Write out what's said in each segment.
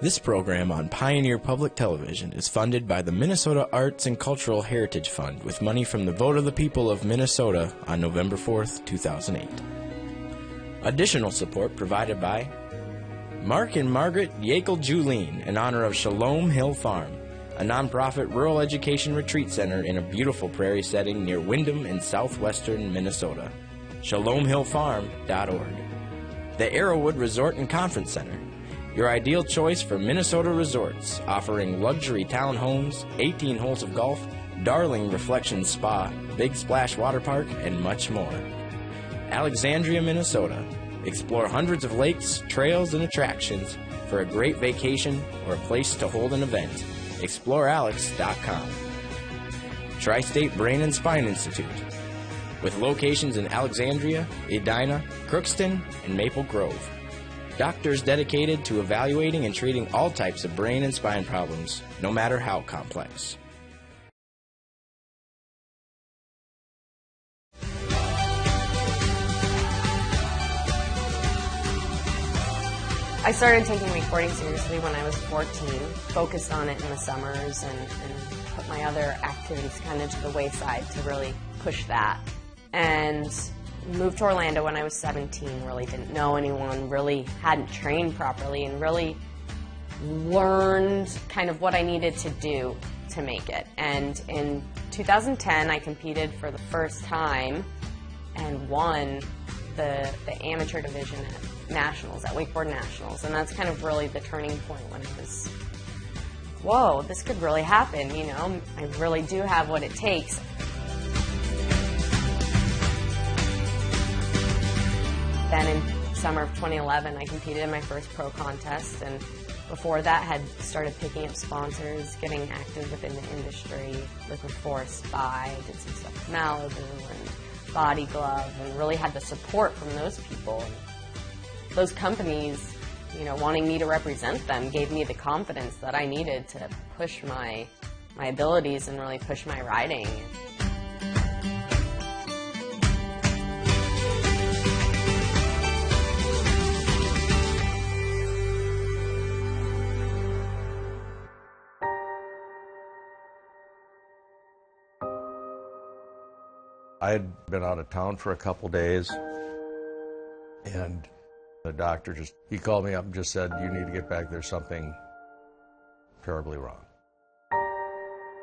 This program on Pioneer Public Television is funded by the Minnesota Arts and Cultural Heritage Fund with money from the vote of the people of Minnesota on November 4th, 2008. Additional support provided by Mark and Margaret Yakel-Julien in honor of Shalom Hill Farm, a nonprofit rural education retreat center in a beautiful prairie setting near Windham in southwestern Minnesota. ShalomHillFarm.org. The Arrowwood Resort and Conference Center, your ideal choice for Minnesota resorts, offering luxury townhomes, 18 holes of golf, Darling Reflections Spa, Big Splash Water Park, and much more. Alexandria, Minnesota. Explore hundreds of lakes, trails, and attractions for a great vacation or a place to hold an event. ExploreAlex.com. Tri-State Brain and Spine Institute, with locations in Alexandria, Edina, Crookston, and Maple Grove. Doctors dedicated to evaluating and treating all types of brain and spine problems, no matter how complex. I started taking recording seriously when I was 14, focused on it in the summers, and put my other activities kind of to the wayside to really push that. And moved to Orlando when I was 17, really didn't know anyone, really hadn't trained properly, and really learned kind of what I needed to do to make it. And in 2010, I competed for the first time and won the amateur division at Nationals, at Wakeboard Nationals. And that's kind of really the turning point when it was, whoa, this could really happen, you know? I really do have what it takes. Then in summer of 2011, I competed in my first pro contest, and before that had started picking up sponsors, getting active within the industry, Liquid Force, Spy, did some stuff with Malibu and Body Glove, and really had the support from those people. And those companies, you know, wanting me to represent them gave me the confidence that I needed to push my abilities and really push my riding. I had been out of town for a couple days, and the doctor he called me up and just said, you need to get back, there's something terribly wrong.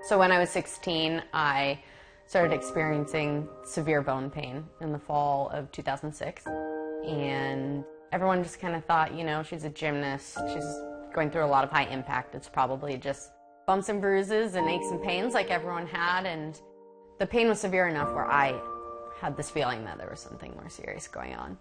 So when I was 16, I started experiencing severe bone pain in the fall of 2006. And everyone just kind of thought, you know, she's a gymnast, she's going through a lot of high impact, it's probably just bumps and bruises and aches and pains like everyone had. And the pain was severe enough where I had this feeling that there was something more serious going on.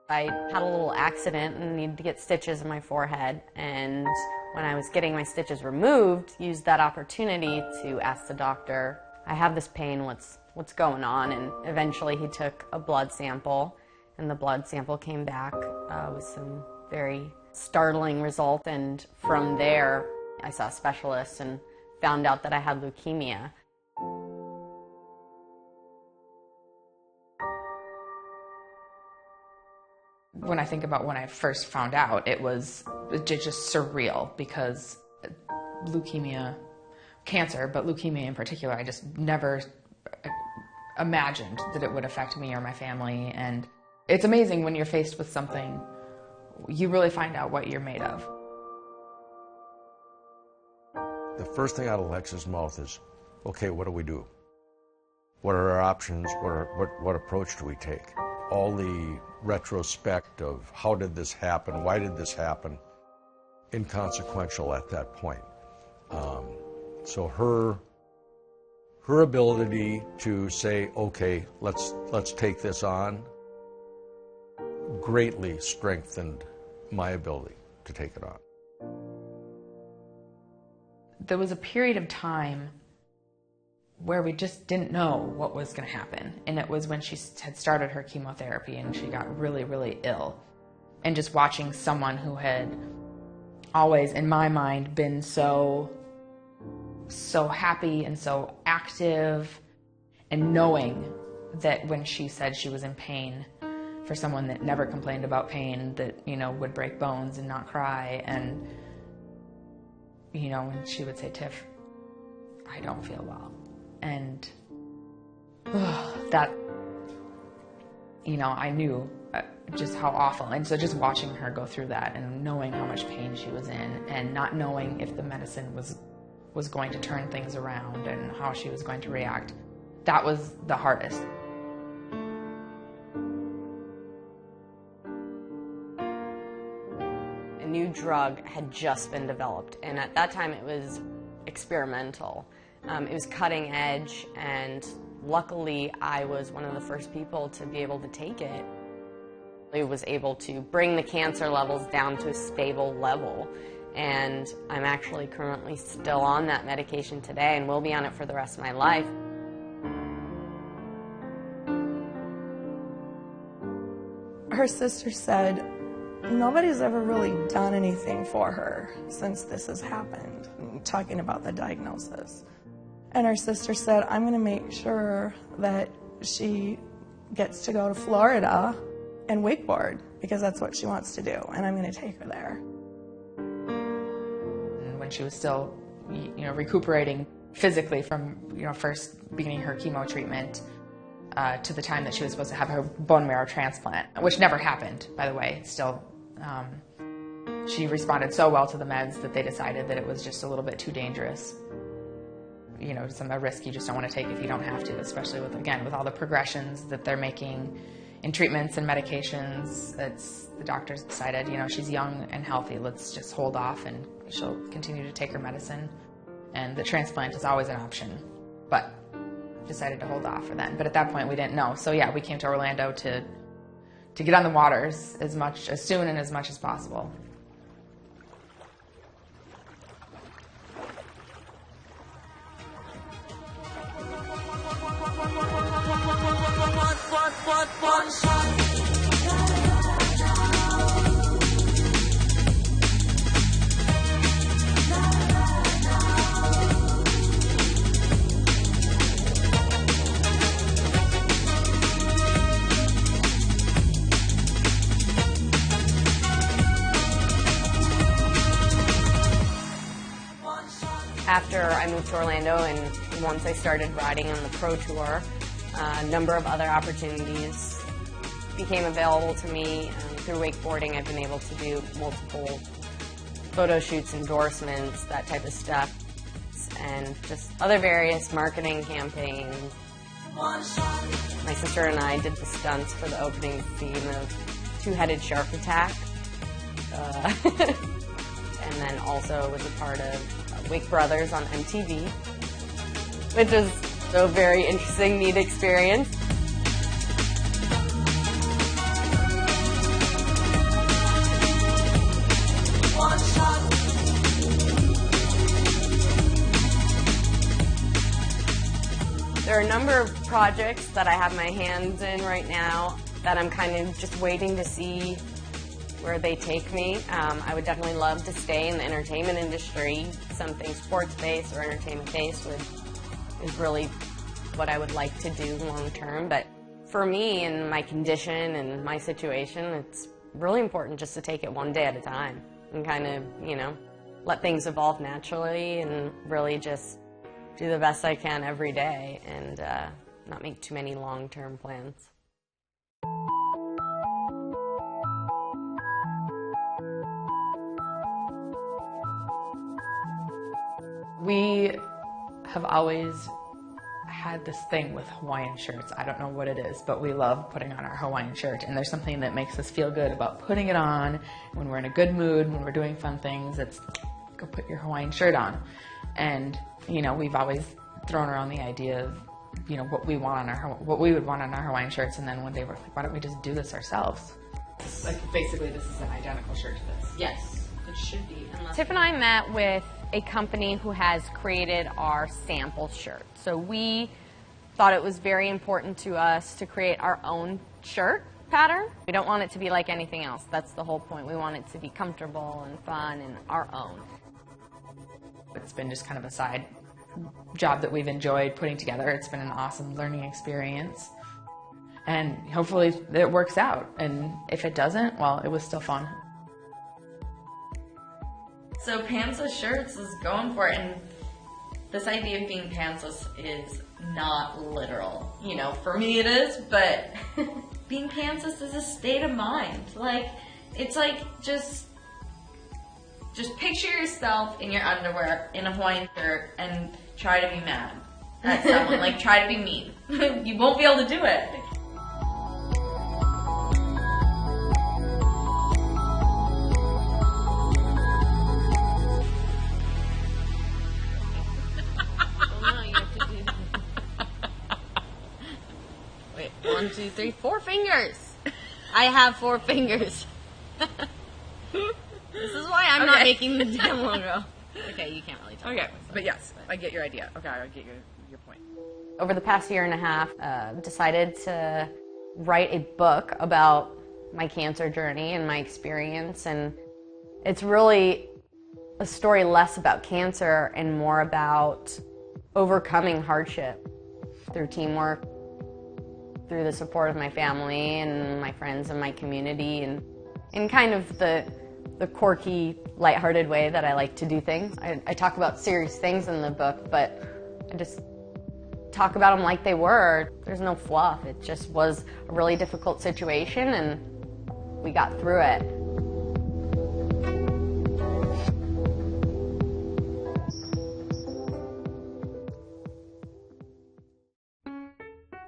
I had a little accident and needed to get stitches in my forehead, and when I was getting my stitches removed, used that opportunity to ask the doctor, I have this pain, what's going on? And eventually he took a blood sample, and the blood sample came back with some very startling result, and from there I saw a specialist and found out that I had leukemia. When I think about when I first found out, it was just surreal, because leukemia, cancer, but leukemia in particular, I just never imagined that it would affect me or my family. And it's amazing when you're faced with something, you really find out what you're made of. The first thing out of Lex's mouth is, okay, what do we do? What are our options? What approach do we take? All the retrospect of how did this happen, why did this happen, inconsequential at that point. So her ability to say, okay, let's take this on, greatly strengthened my ability to take it on. There was a period of time where we just didn't know what was going to happen. And it was when she had started her chemotherapy and she got really, really ill. And just watching someone who had always, in my mind, been so happy and so active, and knowing that when she said she was in pain, for someone that never complained about pain, that, you know, would break bones and not cry. And, you know, when she would say, Tiff, I don't feel well. And that, you know, I knew just how awful. And so just watching her go through that and knowing how much pain she was in and not knowing if the medicine was going to turn things around and how she was going to react, that was the hardest. A new drug had just been developed, and at that time it was experimental. It was cutting edge, and luckily I was one of the first people to be able to take it. I was able to bring the cancer levels down to a stable level, and I'm actually currently still on that medication today and will be on it for the rest of my life. Her sister said, nobody's ever really done anything for her since this has happened, talking about the diagnosis. And her sister said, I'm going to make sure that she gets to go to Florida and wakeboard because that's what she wants to do, and I'm going to take her there. And when she was still, you know, recuperating physically from, you know, first beginning her chemo treatment to the time that she was supposed to have her bone marrow transplant, which never happened, by the way. Still, she responded so well to the meds that they decided that it was just a little bit too dangerous. You know, a risk you just don't want to take if you don't have to, especially with, again, with all the progressions that they're making in treatments and medications. The doctors decided, you know, she's young and healthy, let's just hold off and she'll continue to take her medicine. And the transplant is always an option, but decided to hold off for then. But at that point we didn't know. So yeah, we came to Orlando to get on the waters as soon and as much as possible. After I moved to Orlando and once I started riding on the Pro Tour, a number of other opportunities became available to me. Through wakeboarding, I've been able to do multiple photo shoots, endorsements, that type of stuff, and just other various marketing campaigns. My sister and I did the stunts for the opening scene of Two-Headed Shark Attack, and then also was a part of Wake Brothers on MTV, which was a very interesting, neat experience. There are a number of projects that I have my hands in right now that I'm kind of just waiting to see where they take me. I would definitely love to stay in the entertainment industry. Something sports-based or entertainment-based is really what I would like to do long-term. But for me and my condition and my situation, it's really important just to take it one day at a time and kind of, you know, let things evolve naturally and really just do the best I can every day and not make too many long-term plans. We have always had this thing with Hawaiian shirts. I don't know what it is, but we love putting on our Hawaiian shirt, and there's something that makes us feel good about putting it on when we're in a good mood, when we're doing fun things. It's go put your Hawaiian shirt on. And, you know, we've always thrown around the idea of, you know, what we would want on our Hawaiian shirts, and then one day we're like, why don't we just do this ourselves? Like, basically, this is an identical shirt to this. Yes. It should be. Tiff and I met with a company who has created our sample shirt. So we thought it was very important to us to create our own shirt pattern. We don't want it to be like anything else. That's the whole point. We want it to be comfortable and fun and our own. It's been just kind of a side job that we've enjoyed putting together. It's been an awesome learning experience. And hopefully it works out. And if it doesn't, well, it was still fun. So pantsless shirts is going for it, and this idea of being pantsless is not literal. You know, for me it is, but being pantsless is a state of mind. Like, it's like just picture yourself in your underwear in a Hawaiian shirt and try to be mad at someone. Like, try to be mean. You won't be able to do it. Wait, 1, 2, 3, 4 fingers. I have 4 fingers. This is why I'm not making the damn logo. Okay, you can't really talk about myself, but yes, I get your idea. Okay, I get your point. Over the past year and a half, decided to write a book about my cancer journey and my experience, and it's really a story less about cancer and more about overcoming hardship through teamwork, through the support of my family and my friends and my community, and kind of the quirky, lighthearted way that I like to do things. I talk about serious things in the book, but I just talk about them like they were. There's no fluff. It just was a really difficult situation, and we got through it.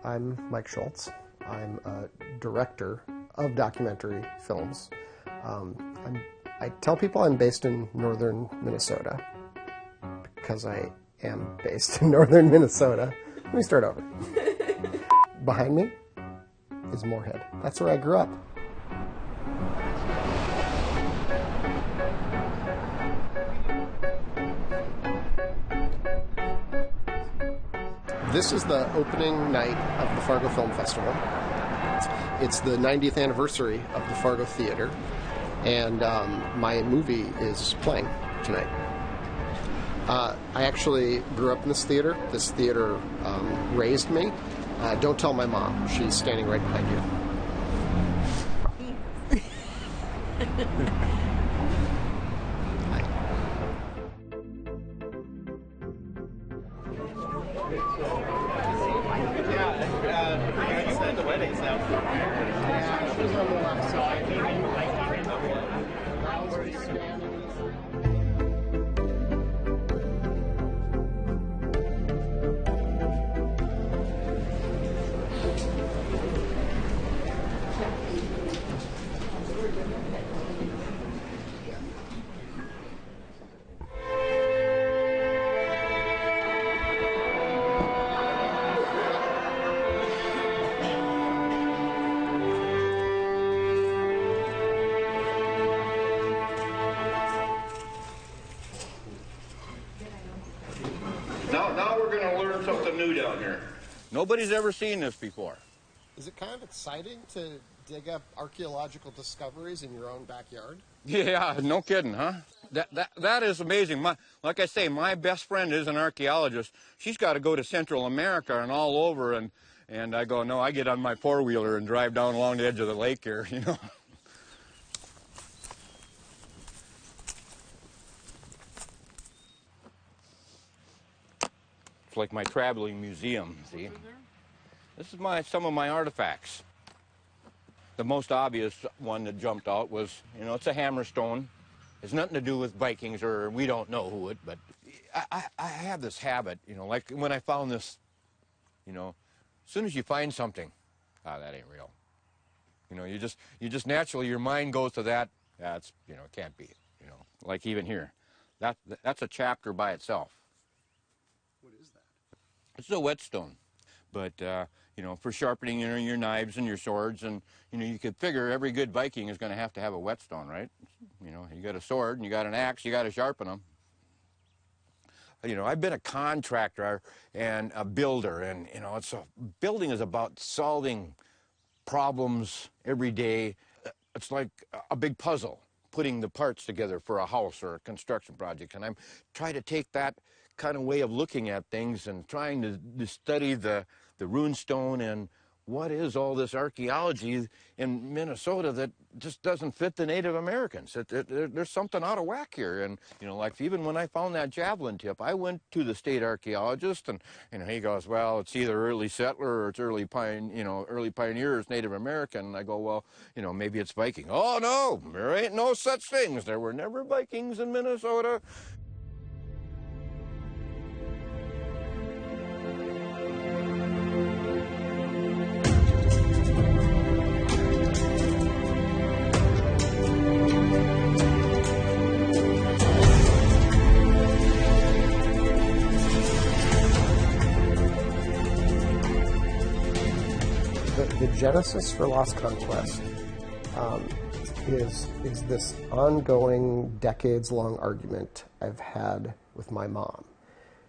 I'm Mike Schultz. I'm a director of documentary films. I tell people I'm based in northern Minnesota because I am based in northern Minnesota. Let me start over. Behind me is Moorhead. That's where I grew up. This is the opening night of the Fargo Film Festival. It's the 90th anniversary of the Fargo Theater, and my movie is playing tonight. I actually grew up in this theater. This theater raised me. Don't tell my mom. She's standing right behind you. Now we're going to learn something new down here. Nobody's ever seen this before. Is it kind of exciting to dig up archaeological discoveries in your own backyard? Yeah, no kidding, huh? That is amazing. Like I say, my best friend is an archaeologist. She's got to go to Central America and all over, and I go, no, I get on my four-wheeler and drive down along the edge of the lake here, you know. It's like my traveling museum, see? This is some of my artifacts. The most obvious one that jumped out was, you know, it's a hammerstone. It's nothing to do with Vikings, or we don't know who it, but I have this habit, you know, like when I found this, you know, as soon as you find something, that ain't real. You know, you just naturally, your mind goes to that, that's, you know, it can't be, you know, like even here. That's a chapter by itself. What is that? It's a whetstone, but, you know, for sharpening your knives and your swords, and, you know, you could figure every good Viking is going to have a whetstone, right? You know, you got a sword and you got an axe, you got to sharpen them. You know, I've been a contractor and a builder, and, you know, building is about solving problems every day. It's like a big puzzle, putting the parts together for a house or a construction project, and I'm trying to take that kind of way of looking at things and trying to study the rune stone and what is all this archaeology in Minnesota that just doesn't fit the Native Americans? There's something out of whack here. And, you know, like even when I found that javelin tip, I went to the state archaeologist, and, you know, he goes, well, it's either early settler or it's early pioneers, Native American. And I go, well, you know, maybe it's Viking. Oh, no, there ain't no such things. There were never Vikings in Minnesota. The genesis for Lost Conquest is this ongoing, decades-long argument I've had with my mom.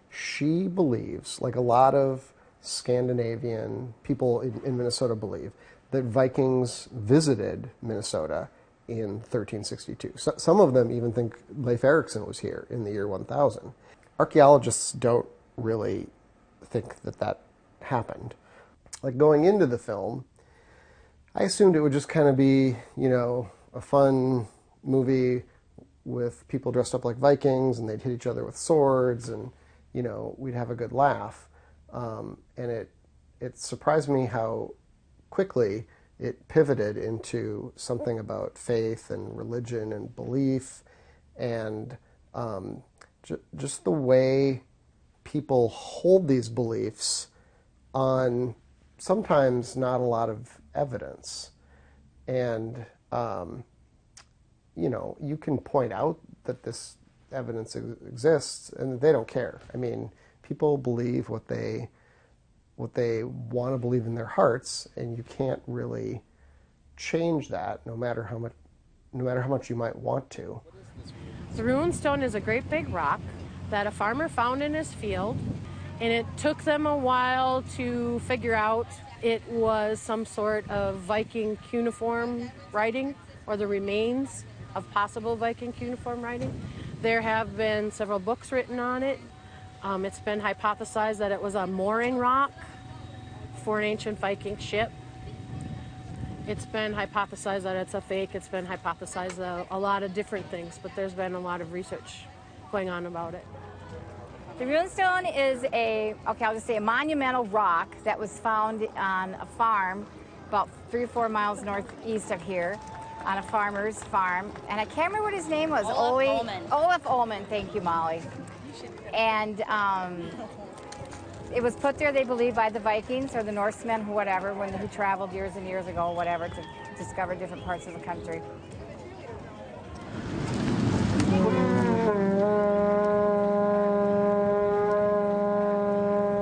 She believes, like a lot of Scandinavian people in Minnesota believe, that Vikings visited Minnesota in 1362. So, some of them even think Leif Erikson was here in the year 1000. Archaeologists don't really think that that happened. Like, going into the film, I assumed it would just kind of be, you know, a fun movie with people dressed up like Vikings, and they'd hit each other with swords, and, you know, we'd have a good laugh. And it surprised me how quickly it pivoted into something about faith and religion and belief, and just the way people hold these beliefs on sometimes not a lot of evidence. And, you know, you can point out that this evidence exists and they don't care. I mean, people believe what they want to believe in their hearts, and you can't really change that no matter how much you might want to. The runestone is a great big rock that a farmer found in his field, and it took them a while to figure out it was some sort of Viking cuneiform writing, or the remains of possible Viking cuneiform writing. There have been several books written on it. It's been hypothesized that it was a mooring rock for an ancient Viking ship. It's been hypothesized that it's a fake. It's been hypothesized a lot of different things, but there's been a lot of research going on about it. The runestone is I'll just say a monumental rock that was found on a farm about 3 or 4 miles northeast of here, on a farmer's farm. And I can't remember what his name was. Olaf Ullman. Olaf Ullman, thank you, Molly. And it was put there, they believe, by the Vikings or the Norsemen, or whatever, who traveled years and years ago, whatever, to discover different parts of the country.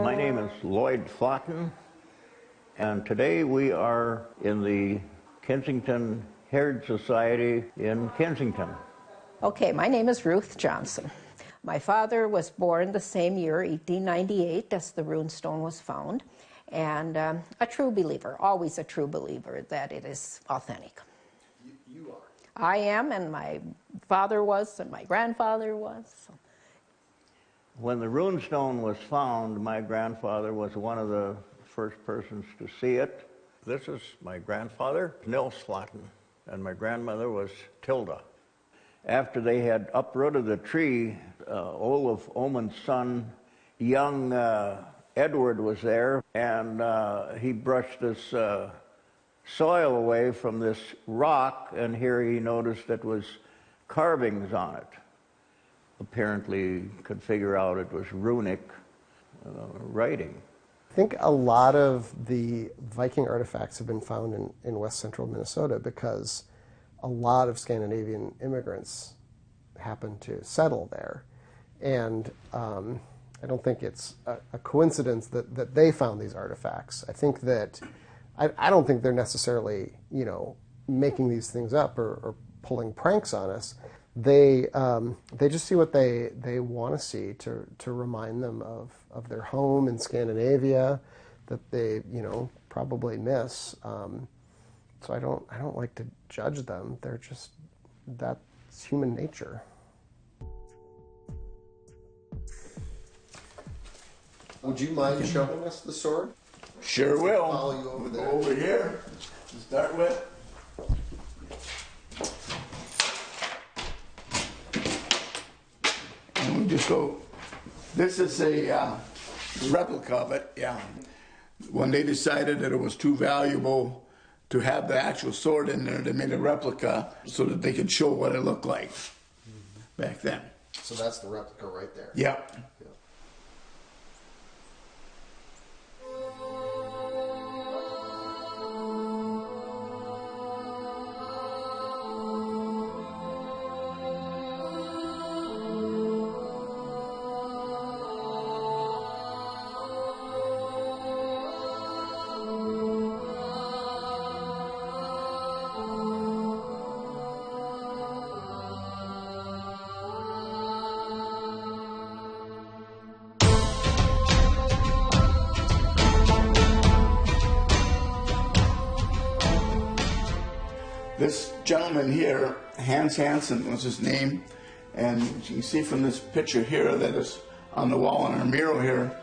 My name is Lloyd Flotten, and today we are in the Kensington Heritage Society in Kensington. Okay, my name is Ruth Johnson. My father was born the same year, 1898, as the runestone was found, and a true believer, always a true believer that it is authentic. You are? I am, and my father was, and my grandfather was. So. When the runestone was found, my grandfather was one of the first persons to see it. This is my grandfather, Nils Flotten, and my grandmother was Tilda. After they had uprooted the tree, Olaf Ullman's son, young Edward, was there, and he brushed this soil away from this rock, and here he noticed that was carvings on it. Apparently could figure out it was runic writing. I think a lot of the Viking artifacts have been found in west central Minnesota because a lot of Scandinavian immigrants happened to settle there. And I don't think it's a coincidence that they found these artifacts. I think that, I don't think they're necessarily, you know, making these things up or pulling pranks on us. They just see what they want to see to remind them of their home in Scandinavia that they, you know, probably miss. So I don't like to judge them. They're just, that's human nature. Would you mind showing us the sword? Sure will. Follow you over there. Go over here to start with. And we just go. This is a replica of it, yeah. When they decided that it was too valuable to have the actual sword in there, they made a replica so that they could show what it looked like back then. So that's the replica right there. Yep. Yeah. This gentleman here, Hans Hansen was his name, and you can see from this picture here that is on the wall in our mural here,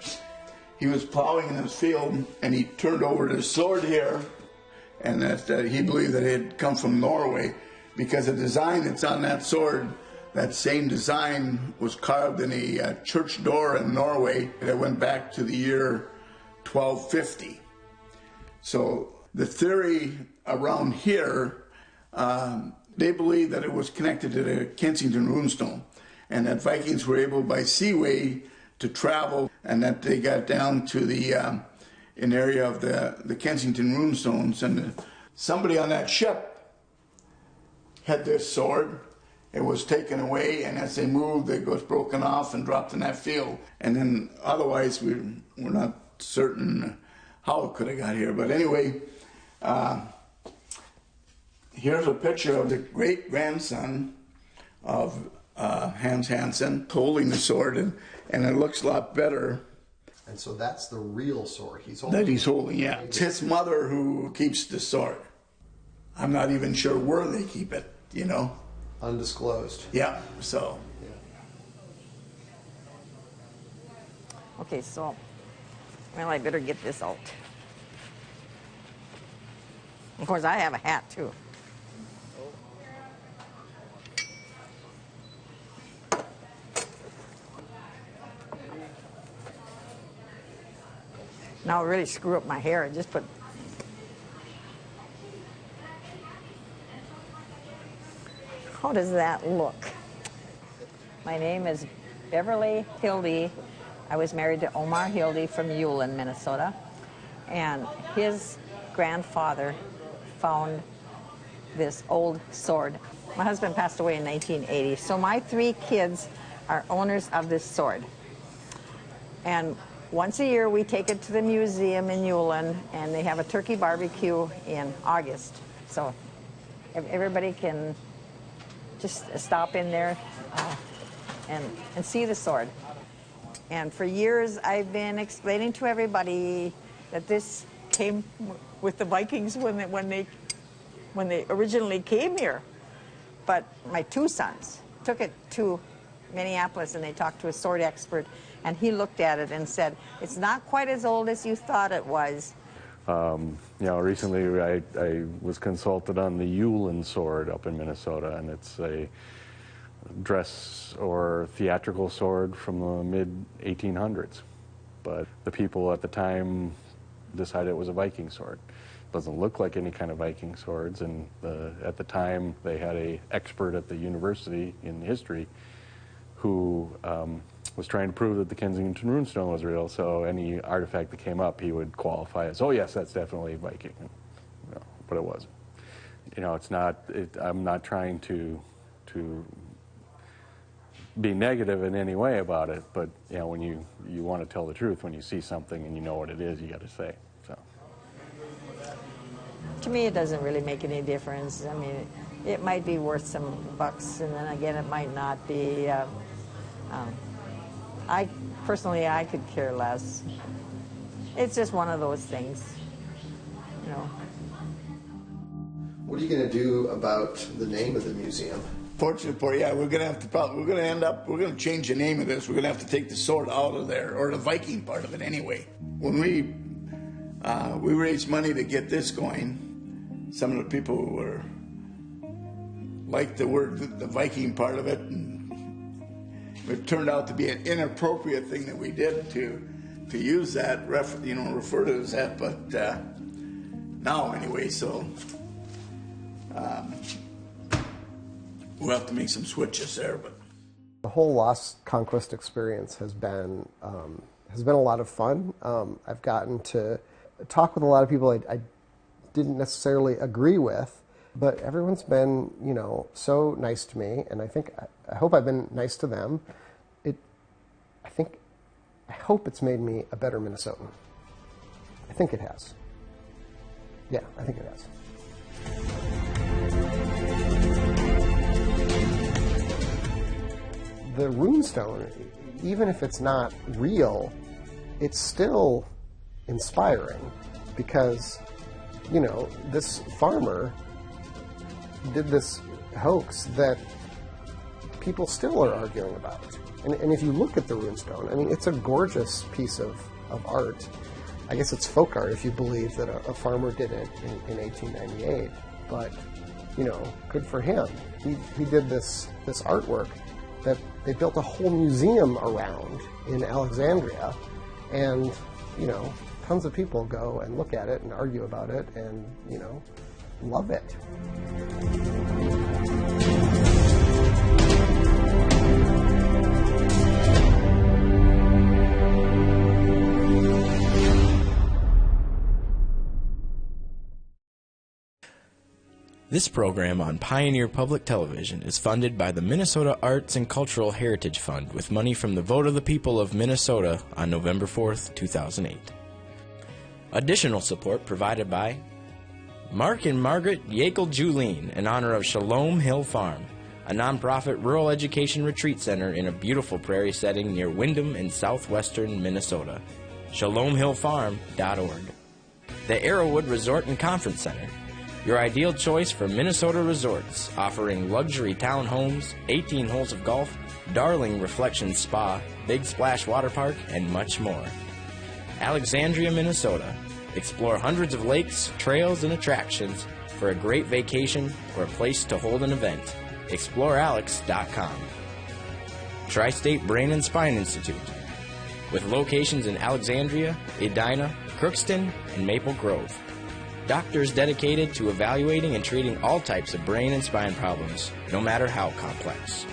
he was plowing in his field and he turned over his sword here, and that he believed that it had come from Norway because the design that's on that sword, that same design was carved in a church door in Norway that went back to the year 1250. So the theory around here, they believe that it was connected to the Kensington runestone, and that Vikings were able by seaway to travel, and that they got down to the an area of the Kensington runestones, and somebody on that ship had this sword. It was taken away, and as they moved, it was broken off and dropped in that field. And then otherwise, we're not certain how it could have got here. But anyway, here's a picture of the great-grandson of Hans Hansen holding the sword, and it looks a lot better. And so that's the real sword he's holding. That he's holding, yeah. It's his mother who keeps the sword. I'm not even sure where they keep it, you know. Undisclosed. Yeah, so. Okay, so, well, I better get this out. Of course, I have a hat, too. Now I'll really screw up my hair. I just put... How does that look? My name is Beverly Hildy. I was married to Omar Hildy from Ulen, Minnesota. And his grandfather found this old sword. My husband passed away in 1980, so my 3 kids are owners of this sword. And once a year we take it to the museum in Ulen, and they have a turkey barbecue in August. So everybody can just stop in there and see the sword. And for years I've been explaining to everybody that this came with the Vikings when they originally came here. But my 2 sons took it to Minneapolis, and they talked to a sword expert, and he looked at it and said, it's not quite as old as you thought it was. You know, recently I was consulted on the Ulen sword up in Minnesota, and it's a dress or theatrical sword from the mid-1800s. But the people at the time decided it was a Viking sword. It doesn't look like any kind of Viking swords, and at the time they had an expert at the university in history who was trying to prove that the Kensington runestone was real, so any artifact that came up, he would qualify as, oh yes, that's definitely Viking, you know, but it wasn't. You know, it's not, I'm not trying to be negative in any way about it, but you know, when you want to tell the truth, when you see something and you know what it is, you got to say, so. To me, it doesn't really make any difference. I mean, it might be worth some bucks, and then again, it might not be. I could care less. It's just one of those things, you know. What are you going to do about the name of the museum? Fortunately for you, yeah, we're going to change the name of this. We're going to have to take the sword out of there, or the Viking part of it anyway. When we We raised money to get this going. Some of the people who were liked the word, the Viking part of it, and it turned out to be an inappropriate thing that we did to use that, refer to it as that, but now anyway, so we'll have to make some switches there. But the whole Lost Conquest experience has been a lot of fun. I've gotten to talk with a lot of people I didn't necessarily agree with, but everyone's been, so nice to me, and I hope I've been nice to them. I hope it's made me a better Minnesotan. I think it has. Yeah, I think it has. The runestone, even if it's not real, it's still inspiring because, this farmer did this hoax that people still are arguing about. And if you look at the runestone, it's a gorgeous piece of art. I guess it's folk art if you believe that a farmer did it in 1898. But, good for him. He did this artwork that they built a whole museum around in Alexandria. And, tons of people go and look at it and argue about it and, love it. This program on Pioneer Public Television is funded by the Minnesota Arts and Cultural Heritage Fund with money from the vote of the people of Minnesota on November 4th, 2008. Additional support provided by Mark and Margaret Yakel-Julien in honor of Shalom Hill Farm, a nonprofit rural education retreat center in a beautiful prairie setting near Windham in southwestern Minnesota. ShalomHillFarm.org. The Arrowwood Resort and Conference Center, your ideal choice for Minnesota resorts, offering luxury townhomes, 18 holes of golf, Darling Reflections Spa, Big Splash Water Park, and much more. Alexandria, Minnesota. Explore hundreds of lakes, trails, and attractions for a great vacation or a place to hold an event. ExploreAlex.com. Tri-State Brain and Spine Institute, with locations in Alexandria, Edina, Crookston, and Maple Grove. Doctors dedicated to evaluating and treating all types of brain and spine problems, no matter how complex.